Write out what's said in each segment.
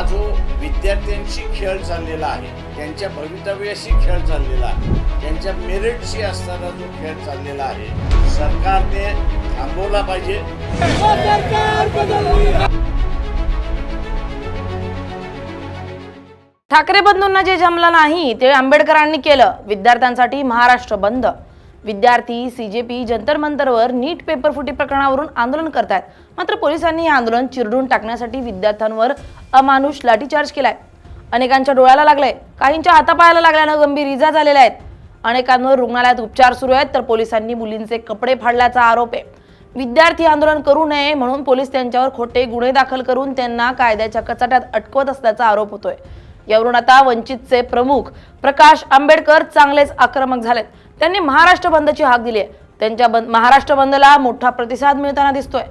जो विद्यार्थ्यांशी खेळ चाललेला आहे, त्यांच्या भवितव्याशी खेळ चाललेला आहे, त्यांच्या मेरिटशी असताना जो खेळ चाललेला आहे, सरकारने थांबवला पाहिजे। ठाकरे बंधूंना जे जमलं नाही ते आंबेडकरांनी केलं। विद्यार्थ्यांसाठी महाराष्ट्र बंद। विद्यार्थी सीजेपी जंतर मंतरवर नीट पेपर फुटी प्रकरणावरून आंदोलन करतात। मात्र पोलिसांनी हे आंदोलन चिरडून टाकण्यासाठी विद्यार्थ्यांवर अमानुष लाठीचार्ज केलाय। अनेकांच्या डोळ्याला लागलंय, काहींच्या हातापायाला लागल्यानं गंभीर इजा झालेल्या आहेत। अनेकांवर रुग्णालयात उपचार सुरू आहेत, तर पोलिसांनी मुलींचे कपडे फाडल्याचा आरोप आहे। विद्यार्थी आंदोलन करू नये म्हणून पोलीस त्यांच्यावर खोटे गुन्हे दाखल करून त्यांना कायद्याच्या कचाट्यात अटकवत असल्याचा आरोप होतोय। यावरून आता वंचितचे प्रमुख प्रकाश आंबेडकर चांगलेच आक्रमक झालेत। त्यांनी महाराष्ट्र बंदची हाक दिली आहे। त्यांच्या महाराष्ट्र बंदला मोठा प्रतिसाद मिळताना दिसतोय।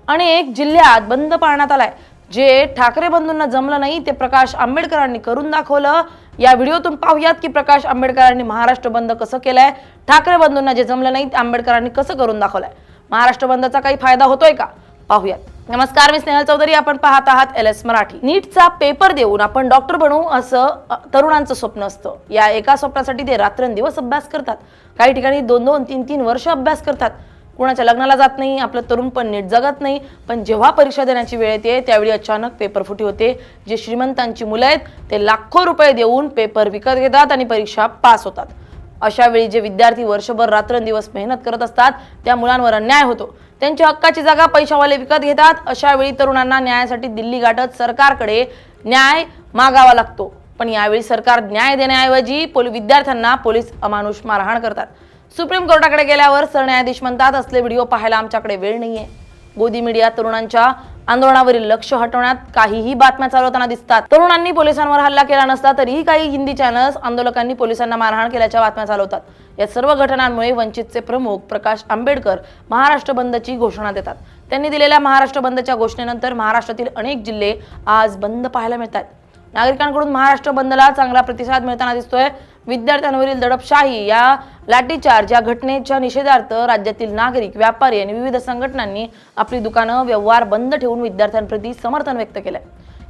अनेक जिल्ह्यात बंद पाळण्यात आलाय। जे ठाकरे बंधूंना जमलं नाही ते प्रकाश आंबेडकरांनी करून दाखवलं। या व्हिडिओतून पाहूयात की प्रकाश आंबेडकरांनी महाराष्ट्र बंद कसं केलंय। ठाकरे बंधूंना जे जमलं नाही ते आंबेडकरांनी कसं करून दाखवलंय। महाराष्ट्र बंदचा काही फायदा होतोय का पाहूयात। नमस्कार, मी स्नेहल चौधरी, आपण पाहत आहात LS मराठी। नीटचा पेपर देऊन आपण डॉक्टर बनू असं तरुणांचं स्वप्न असतं। या एका स्वप्नासाठी ते रात्रंदिवस अभ्यास करतात। काही ठिकाणी 2-2, 3-3 वर्ष अभ्यास करतात। कुणाच्या लग्नाला जात नाही, आपलं तरुण पण नीट जगत नाही। पण जेव्हा परीक्षा देण्याची वेळ येते त्यावेळी अचानक पेपर फुटी होते। जे श्रीमंतांची मुलं आहेत ते लाखो रुपये देऊन पेपर विकत घेतात आणि परीक्षा पास होतात। अशा वेळी जे विद्यार्थी वर्षभर रात्रंदिवस मेहनत करत असतात त्या मुलांवर अन्याय होतो। त्यांच्या हक्काची जागा पैशावाले विकत घेतात। अशा वेळी तरुणांना न्यायासाठी दिल्ली गाठत सरकारकडे न्याय मागावा लागतो। पण यावेळी सरकार न्याय देण्याऐवजी विद्यार्थ्यांना पोलीस अमानुष मारहाण करतात। सुप्रीम कोर्टाकडे गेल्यावर सरन्यायाधीश म्हणतात, असले व्हिडिओ पाहायला आमच्याकडे वेळ नाहीये। गोदी मीडिया तरुणांच्या आंदोलनावरील लक्ष हटवण्यात काहीही बातम्या चालवताना दिसतात। तरुणांनी पोलिसांवर हल्ला केला नसता तरीही काही हिंदी चॅनल्स आंदोलकांनी पोलिसांना मारहाण केल्याच्या बातम्या चालवतात। या सर्व घटनांमुळे वंचितचे प्रमुख प्रकाश आंबेडकर महाराष्ट्र बंदची घोषणा देतात। त्यांनी दिलेल्या महाराष्ट्र बंदच्या घोषणेनंतर महाराष्ट्रातील अनेक जिल्हे आज बंद पाहायला मिळतात। नागरिकांकडून महाराष्ट्र बंदला चांगला प्रतिसाद मिळताना दिसतोय। विद्यार्थ्यांवरील दडपशाही या लाठीचार्ज या घटनेच्या निषेधार्थ राज्यातील नागरिक, व्यापारी आणि विविध संघटनांनी आपली दुकानं, व्यवहार बंद ठेवून विद्यार्थ्यांप्रती समर्थन व्यक्त केलंय।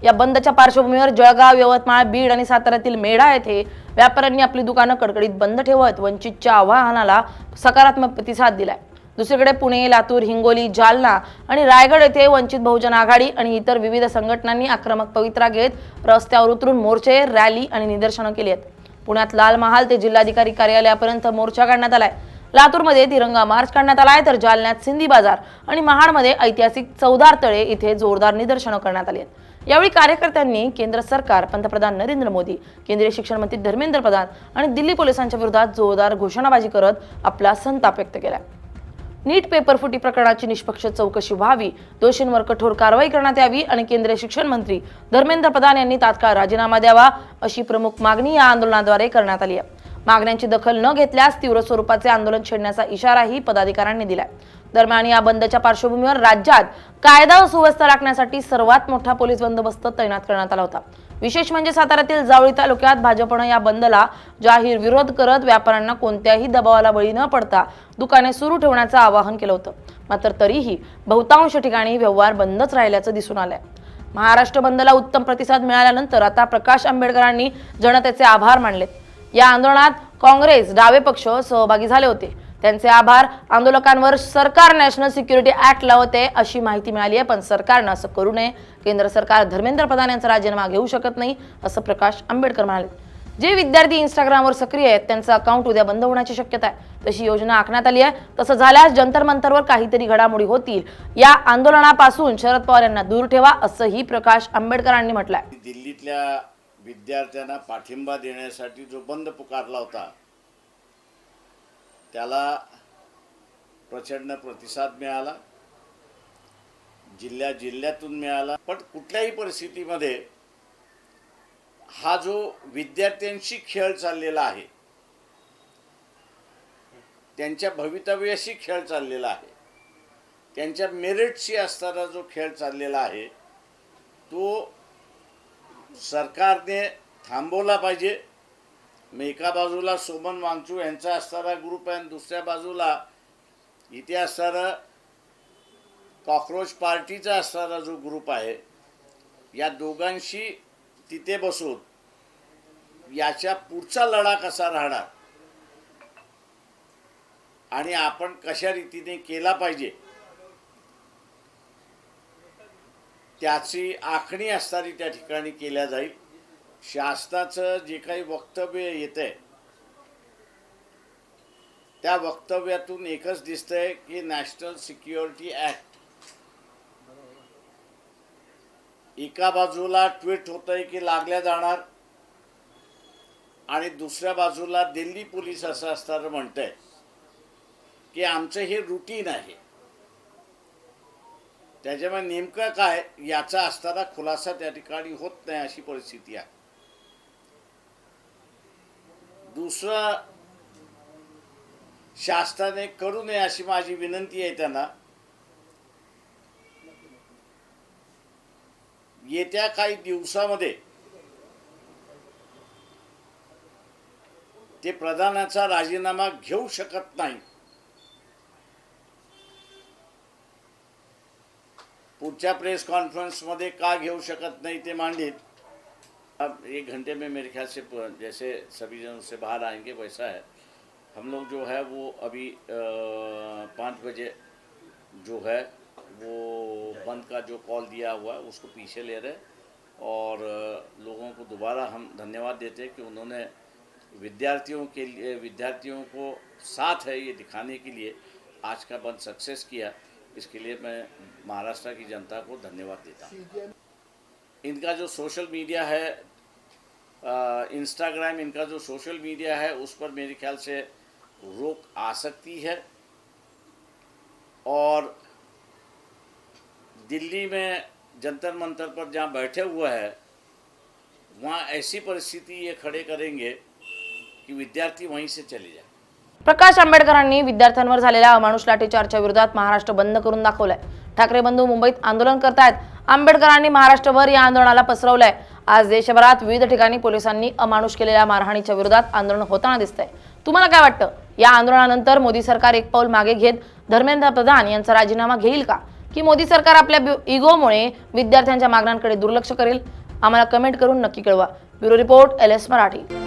या बंदच्या पार्श्वभूमीवर जळगाव, यवतमाळ, बीड आणि साताऱ्यातील मेढा येथे व्यापाऱ्यांनी आपली दुकानं कडकडीत बंद ठेवत वंचितच्या आवाहनाला सकारात्मक प्रतिसाद दिलाय। दुसरीकडे पुणे, लातूर, हिंगोली, जालना आणि रायगड येथे वंचित बहुजन आघाडी आणि इतर विविध संघटनांनी आक्रमक पवित्रा घेत रस्त्यावर उतरून मोर्चे, रॅली आणि निदर्शनं केली आहेत। पुण्यात लाल महाल ते जिल्हाधिकारी कार्यालयापर्यंत मोर्चा काढण्यात आलाय। लातूरमध्ये तिरंगा मार्च काढण्यात आलाय, तर जालन्यात सिंधी बाजार आणि महाडमध्ये ऐतिहासिक चौदार तळे इथे जोरदार निदर्शनं करण्यात आली आहेत। यावेळी कार्यकर्त्यांनी केंद्र सरकार, पंतप्रधान नरेंद्र मोदी, केंद्रीय शिक्षण मंत्री धर्मेंद्र प्रधान आणि दिल्ली पोलिसांच्या विरोधात जोरदार घोषणाबाजी करत आपला संताप व्यक्त केलाय। नीट पेपर फुटी प्रकरणाची निष्पक्ष चौकशी व्हावी, दोषींवर कठोर कारवाई करण्यात यावी आणि केंद्रीय शिक्षण मंत्री धर्मेंद्र प्रधान यांनी तात्काळ राजीनामा द्यावा अशी प्रमुख मागणी या आंदोलनाद्वारे करण्यात आली आहे। मागण्यांची दखल न घेतल्यास तीव्र स्वरूपाचे आंदोलन छेडण्याचा इशाराही पदाधिकाऱ्यांनी दिलाय। दरम्यान या बंदच्या पार्श्वभूमीवर राज्यात कायदा व सुव्यवस्था राखण्यासाठी सर्वात मोठा पोलीस बंदोबस्त तैनात करण्यात आला होता। विशेष म्हणजे साताऱ्यातील जावळी तालुक्यात भाजपने या बंदला जाहीर विरोध करत व्यापाऱ्यांना कोणत्याही दबावाला बळी न पडता दुकाने सुरू ठेवण्याचं आवाहन केलं होतं। मात्र तरीही बहुतांश ठिकाणी व्यवहार बंदच राहिल्याचं दिसून आलंय। महाराष्ट्र बंदला उत्तम प्रतिसाद मिळाल्यानंतर आता प्रकाश आंबेडकरांनी जनतेचे आभार मानलेत। या आंदोलनात काँग्रेस, डावे पक्ष सहभागी झाले होते। त्यांचे आभार। आंदोलकांवर सरकार नॅशनल सिक्युरिटी ऍक्ट लावते अशी माहिती मिळाली आहे, पण सरकारनं असं करू नये। केंद्र सरकार धर्मेंद्र प्रधान यांचा राजीनामा घेऊ शकत नाही असं प्रकाश आंबेडकर म्हणाले। जे विद्यार्थी इंस्टाग्रामवर सक्रिय आहेत त्यांचं अकाउंट उद्या बंद होण्याची शक्यता आहे। तशी योजना आखण्यात आली आहे। तसं झाल्यास जंतर मंतरवर काहीतरी घडामोडी होतील। या आंदोलनापासून शरद पवार यांना दूर ठेवा असंही प्रकाश आंबेडकरांनी म्हटलंय। दिल्लीतल्या विद्यार्थ्यांना पाठिंबा देण्यासाठी जो बंद पुकारला होता त्याला प्रचंड प्रतिसाद मिळाला, जिल्ह्यातून मिळाला। पण कुठल्याही परिस्थितीमध्ये हा जो विद्यार्थ्यांशी खेळ चाललेला आहे, त्यांच्या भवितव्याशी खेळ चाललेला आहे, त्यांच्या मेरिटशी असताना जो खेळ चाललेला आहे तो सरकारने थांबवला पाहिजे। मग एका बाजूला सोमन वांगचू यांचा असणारा ग्रुप आहे आणि दुसऱ्या बाजूला इथे असणारा कॉकरोच पार्टीचा असणारा जो ग्रुप आहे या दोघांशी तिथे बसून याच्या पुढचा लढा कसा राहणार आणि आपण कशा रीतीने केला पाहिजे त्याची आखणी असणारी त्या ठिकाणी केल्या जाईल. शासनाचं जे काही वक्तव्य येतंय त्या वक्तव्यातून एकच दिसतंय की नॅशनल सिक्युरिटी ॲक्ट एका बाजूला ट्विट होतंय की लागल्या जाणार आणि दुसऱ्या बाजूला दिल्ली पोलीस असं असताना म्हणतंय की आमचं हे रुटीन आहे. त्याच्यामुळे नेमकं काय याचा असताना खुलासा त्या ठिकाणी होत नाही अशी परिस्थिती आहे. दुसरं शासनाने करू नये अशी माझी विनंती आहे त्यांना. येत्या काही दिवसामध्ये ते प्रधानाचा राजीनामा घेऊ शकत नाही. पुढच्या प्रेस कॉन्फ्रेंसमध्ये का घेऊ शकत नहीं ते मांडित. अब 1 घंटे में मेरे ख्याल से जैसे सभी जन उससे बाहर आएंगे वैसा है. हम लोग जो है वो अभी 5 बजे जो है वो बंद का जो कॉल दिया हुआ है उसको पीछे ले रहे और लोगों को दोबारा हम धन्यवाद देते हैं कि उन्होंने विद्यार्थियों को साथ है ये दिखाने के लिए आज का बंद सक्सेस किया. इसके लिए मैं महाराष्ट्र की जनता को धन्यवाद देता हूँ. इनका जो सोशल मीडिया है इंस्टाग्राम, इनका जो सोशल मीडिया है उस पर मेरे ख्याल से रोक आ सकती है और दिल्ली में जंतर मंतर पर जहाँ बैठे हुए हैं वहाँ ऐसी परिस्थिति ये खड़े करेंगे कि विद्यार्थी वहीं से चले जाए. प्रकाश आंबेडकरांनी विद्यार्थ्यांवर झालेल्या अमानुष लाठीचार्जच्या विरोधात महाराष्ट्र बंद करून दाखवलाय. ठाकरे बंधू मुंबईत आंदोलन करतायत. आंबेडकरांनी महाराष्ट्रभर या आंदोलनाला पसरवलंय. आज देशभरात विविध ठिकाणी पोलिसांनी अमानुष केलेल्या मारहाणीच्या विरोधात आंदोलन होताना दिसतंय. तुम्हाला काय वाटतं? या आंदोलनानंतर मोदी सरकार एक पाऊल मागे घेत धर्मेंद्र प्रधान यांचा राजीनामा घेईल का, की मोदी सरकार आपल्या इगोमुळे विद्यार्थ्यांच्या मागण्यांकडे दुर्लक्ष करेल? आम्हाला कमेंट करून नक्की कळवा. Bureau report LS Marathi.